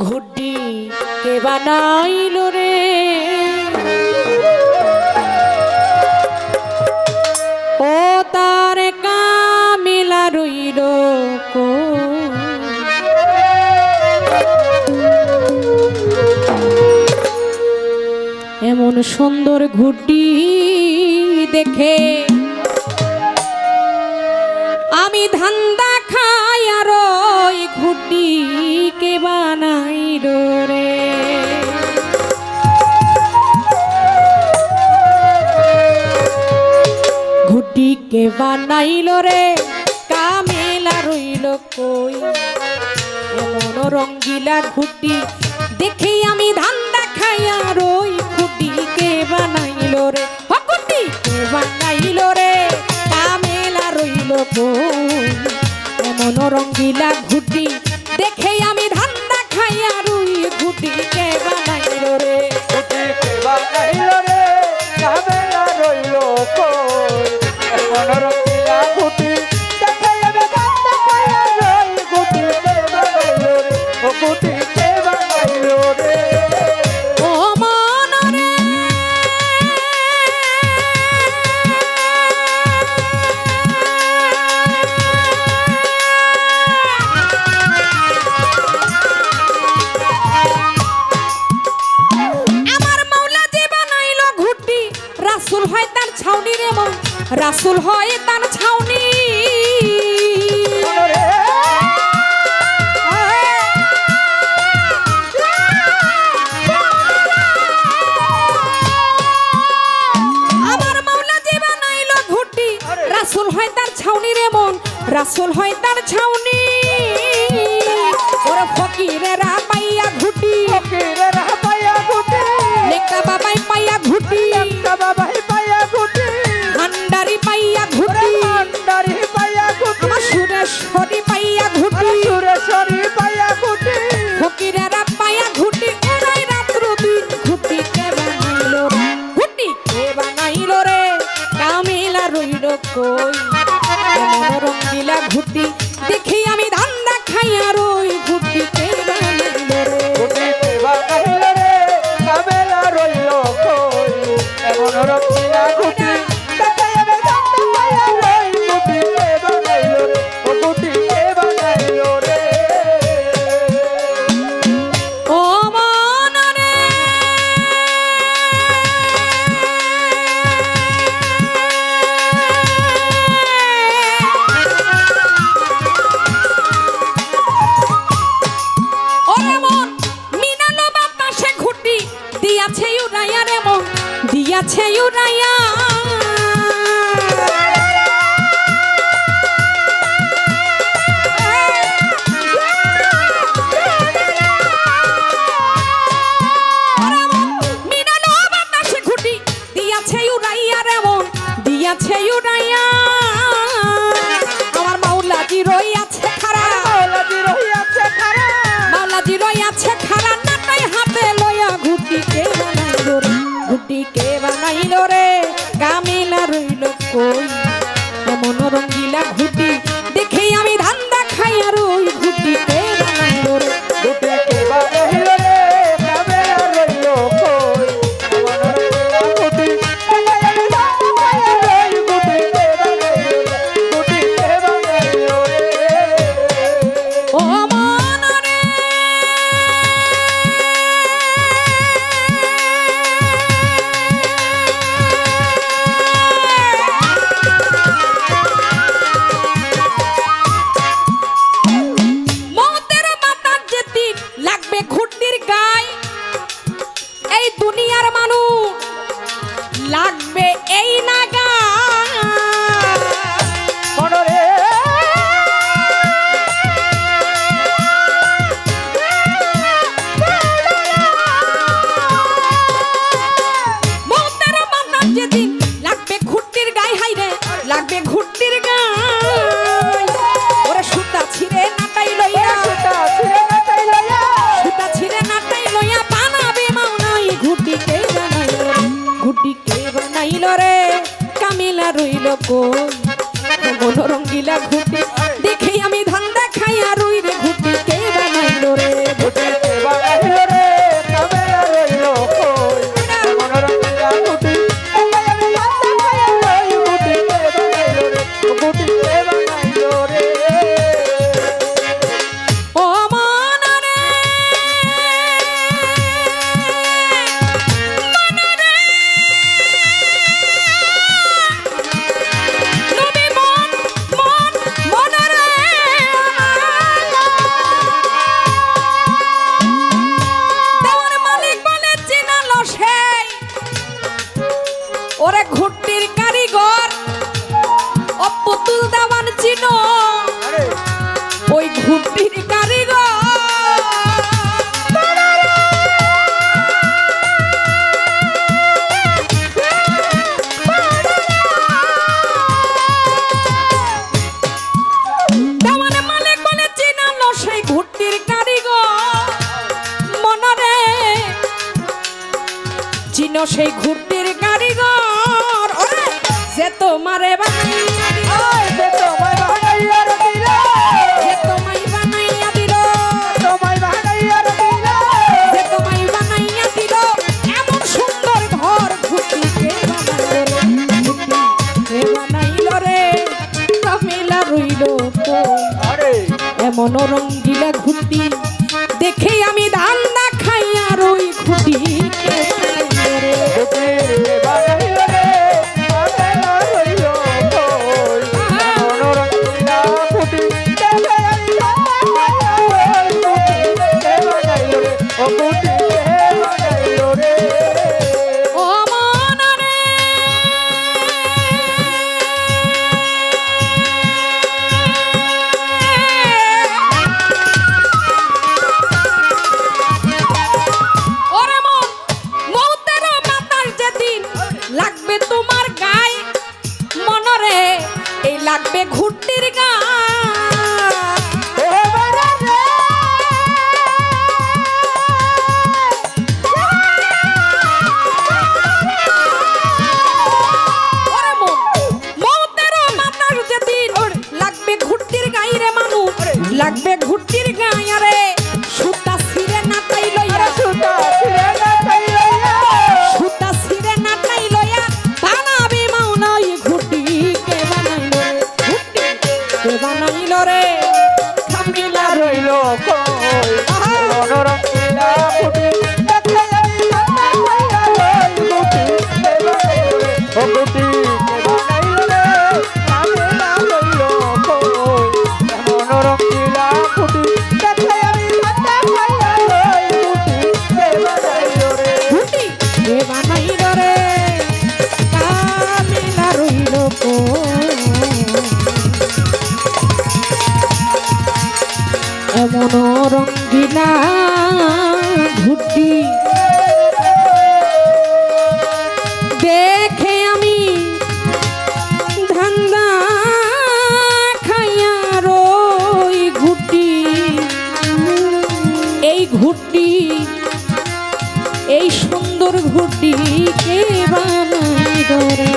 ঘুড্ডি কে বানাইল রে ও তার কামিলা রইল কো এমন সুন্দর ঘুড্ডি দেখে আমি ধান্দা খাই আর ওই ঘুড্ডি কে বানাইল রে ঘুড্ডি কে বানাইল রে কামেলা রইল কই এমন রঙ্গিলা ঘুড্ডি দেখে আমি ধান্দা খাই আর ওই ঘুড্ডি কে বানাইল রে ঘুড্ডি কে বানাইল রে কামেলা রইল কই এমন রঙ্গিলা ঘুড্ডি দেখে আমি ধান্দা খাই আর ওই ঘুড্ডি কে বানাইল রে ঘুড্ডি কে বানাইল রে কামেলা রইল কই এমন রঙ্গিলা ঘুড্ডি দেখে আমি ধান্দা খাই আর ওই ঘুড্ডি কে বানাইল রে ও ঘুড্ডি কে বানাইল রে ও মন রে আমার মাওলা যে বানাইল ঘুড্ডি রাসূল হয় তার ছাউনি রে মন রাসূল হয় তার ছাউনি রাসূল হয় তার ছাউনি রে মন রাসূল হয় তার ছাউনি ওরে ফকিরেরা পাইয়া ঘুটি ফকিরেরা পাইয়া ঘুড্ডি লেকা বাবাই পাইয়া ঘুটি লেকা বাবাই পাইয়া ঘুড্ডি ভান্ডারি পাইয়া ঘুটি ভান্ডারি পাইয়া ঘুড্ডি আমার সুরেশ্বরী পাইয়া ঘুটি সুরেশ্বরী পাইয়া ঘুড্ডি ফকিরেরা পাইয়া ঘুটি ওরাই রাত্র দিন ঘুটি কে বানাইলো ঘুটি কে বানাইলো রে কামেলা রইল কই এমন রঙ্গিলা ঘুটি দেখি আমি ধান্দা খাই আর ওই ঘুটি কে বানাইলো রে ঘুড্ডি কে বানাইল রে কামেলা রইল কই এমন রঙ্গিলা ঘুড্ডি দেখে আমি ধান্দা খাই আর ওই ঘুড্ডি কে বানাইল রে ও ঘুড্ডি কে বানাইল রে ও মন রে ওরে মন মিনালো বাতাসে ঘুটি দিয়াছে উড়াইয়া রে মন দিয়াছে উড়াইয়া মিনালো বাতাসে ঘুটি দিয়াছে উড়াইয়া রে মন দিয়াছে উড়াইয়া আমার মাওলাজি রইয়াছে খারা মাওলাজি রহিয়াছে খারা মাওলাজি রইয়াছে খারা নাটাই হাতে লইয়া ঘুটি কে বানাইল রে ঘুটি কে বানাইল রে কামেলা রইল কই এমন রঙ্গিলা ঘুটি দেখে আমি ধান্দা খাই আর ওই ঘুটি কে বানাইল রে ঘুড্ডি কে বানাইল রে কামেলা রইল কই এমন রঙ্গিলা ঘুড্ডি দেখে আমি ধান্দা খাই আর ওই ঘুড্ডি কে বানাইল রে ঘুড্ডি কে বানাইল রে ও মন রে মতের বাতাস যেদিন লাগবে ঘুটনির গায় এই দুনিয়ার মানুষ লাগবে এই নাগা মনরে মতের বাতাস যেদিন লাগবে ঘুটনির গায় হাইরে লাগবে ঘুটনির গায় ওরে সুতা ছিঁড়ে নাটাই লইয়া সুতা ছিঁড়ে নাটাই লইয়া সুতা ছিঁড়ে নাটাই লইয়া বানাবে মাওনাই ঘুটি কে বানাইল ঘুটি কে বানাইল রে কামেলা রইল কই এমন রঙ্গিলা ঘুটি দেখে আমি ধান্দা খাই আর ওই রে ঘুটি কে বানাইল রে ঘুটি কে সেই ঘুরটির কারিগর ওরে যে তোমারে বানাইয়া দিল সে তোমায় বানাইয়া দিল যে তোমায় বানাইয়া দিল তোমায় বানাইয়া দিল যে তোমায় বানাইয়া দিল এমন সুন্দর ঘর ঘুরটি কে বানাইল রে কামিলা রইল কই আরে এমন রঙ্গিলা ঘুরটি দেখে আমি ধান্দা খাইয়া রই ঘুটি কে বানাইল রে ঘুটির বানাইল রে কামেলা রইল কই মনোরঞ্জিলা ঘুটি দেখে আমি কে বানাইল রে ও ঘুটি কে বানাইল রে ও মন রে ওরে মন মৌতের বাতাস যেদিন লাগবে তোমার গায়ে মনরে এই লাগবে ঘুরটির গায়ে ও বাবা রে ওরে মন মৌতের বাতাস যেদিন লাগবে ঘুরটির গায়ে রে মানু লাগবে ঘুরটির গায়ে রে সুতা ছিঁড়ে নাটাই লইয়া সুতা ছিঁড়ে না পাইলাইয়া সুতা ছিঁড়ে নাটাই লইয়া বানাবে মাওনাই ঘুটি কে বানাইল রে ঘুটি কে বানাইল রে কামিলা রইল কই মনোরঞ্জিলা ঘুটি দেখে আমি ঠান্ডা খাইয়া রই ঘুটি কে বানাইল রে ও ঘুটি কে বানাইল রে কামেলা রইল কই মনোরঞ্জিলা ঘুটি দেখে আমি ঠান্ডা খাইয়া রই ঘুটি কে বানাইল রে ঘুটি কে বানাইল রে কামিলা রইল এমন রঙ্গিলা ঘুটি দেখে আমি ধান্দা খাইয়া রই ঘুটি এই ঘুটি এই সুন্দর ঘুটি কে বানাইল রে